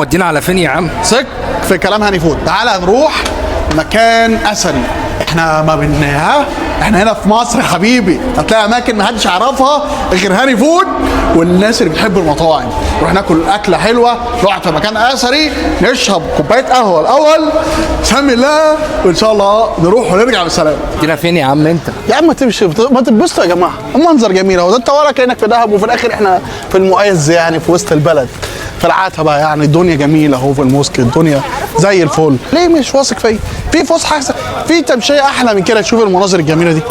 ودينا على فين يا عم؟ ثق في كلام هاني فود. تعالى نروح مكان اثري. احنا ما بنها احنا هنا في مصر يا حبيبي، هتلاقي اماكن ما حدش يعرفها غير هاني فود والناس اللي بتحب المطاعم. نروح ناكل اكله حلوه، نقعد في مكان اثري، نشرب كوبايه قهوه الاول، سمي الله، وان شاء الله نروح ونرجع بالسلامه. ودينا فين يا عم انت؟ يا عم تمشي ما تتبسطوا يا جماعه، المنظر جميل اهو، ده انت ولا كانك في دهب، وفي الاخر احنا في المعز يعني في وسط البلد في العتبه، يعني الدنيا جميله اهو في الموسك، الدنيا زي الفل. ليه مش واثق فيا؟ في فسحه احسن، في تمشيه احلى من كده تشوف المناظر الجميله دي.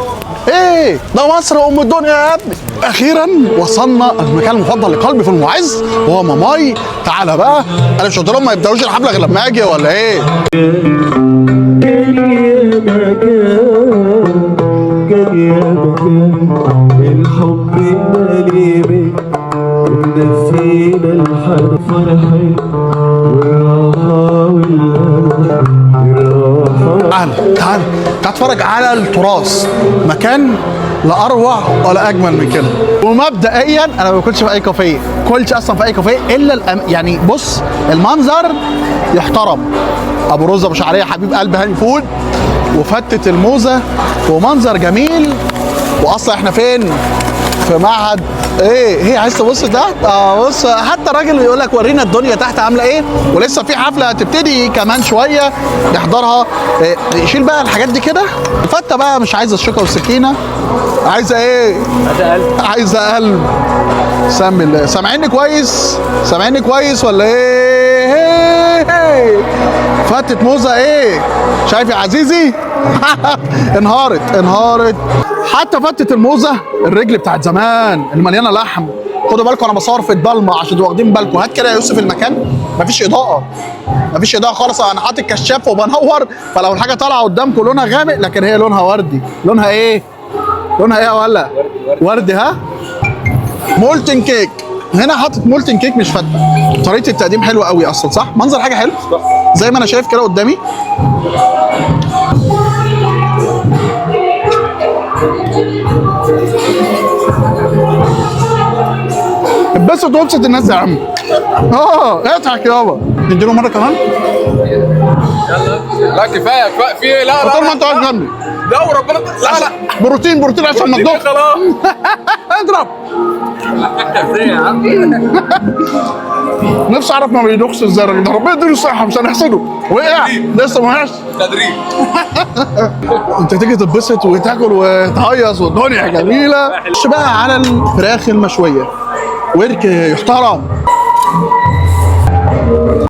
ايه ده مصر ام الدنيا يا ابني. اخيرا وصلنا المكان المفضل لقلبي في المعز وهو ماماي. تعالى بقى، انا مش قلت لهم ما يبداوش الحفله غير لما اجي ولا ايه؟ الحب مالي بك ونسينا الحد فرحي والراحة والراحة. تعال اتفرج على التراث، مكان لا اروع ولا اجمل من كده. ومبدئيا انا ما باكلش في اي كافيه، كلش اصلا في اي كافيه الا يعني بص المنظر يحترم. ابو رز ابو شعريه حبيب قلب هاني فود، وفتة الموزه، ومنظر جميل. واصلا احنا فين؟ في معهد ايه عايز تبص تحت؟ بص حتى الراجل يقول لك ورينا الدنيا تحت عامله ايه، ولسه في حفله هتبتدي كمان شويه نحضرها. يشيل بقى الحاجات دي كده. الفته بقى مش عايزه الشوكه والسكينه، عايزه ايه؟ عايزه قلب. سمي الله. سامعيني كويس ولا ايه؟ فتة موزه ايه؟ شايف يا عزيزي؟ انهارت. حتى فتة الموزه الرجل بتاعت زمان اللي مليانه لحم. خدوا بالكم انا بصور في الضلمه عشان تبقوا واخدين بالكم. هات كده يا يوسف المكان مفيش اضاءه خالص، انا حاطط كشاف وبنور، فلو الحاجه طالعه قدامكم لونها غامق لكن هي لونها وردي. لونها ايه يا ولا؟ وردي. ها، مولتن كيك. هنا حاطط مولتن كيك مش فتة. طريقه التقديم حلوه قوي اصلا، صح؟ منظر حاجه حلو زي ما انا شايف كده قدامي. اتبسط وابسط الناس يا عم. اضحك يابا. نديله مره كمان؟ لا كفايه في ايه؟ لا طول ما انت واقف جنبي. لا وربنا لا بروتين عشان ما تدوخ. خلاص اضرب. ازاي يا عم؟ نفسي اعرف ما بيدوخش ازاي الراجل ده، ربنا يديله الصحه مش هنحسده. وقع لسه ما وقعش. تدريب. انت تيجي تتبسط وتاكل وتهيص والدنيا جميله. خش بقى على الفراخ المشويه، ورك يحترم.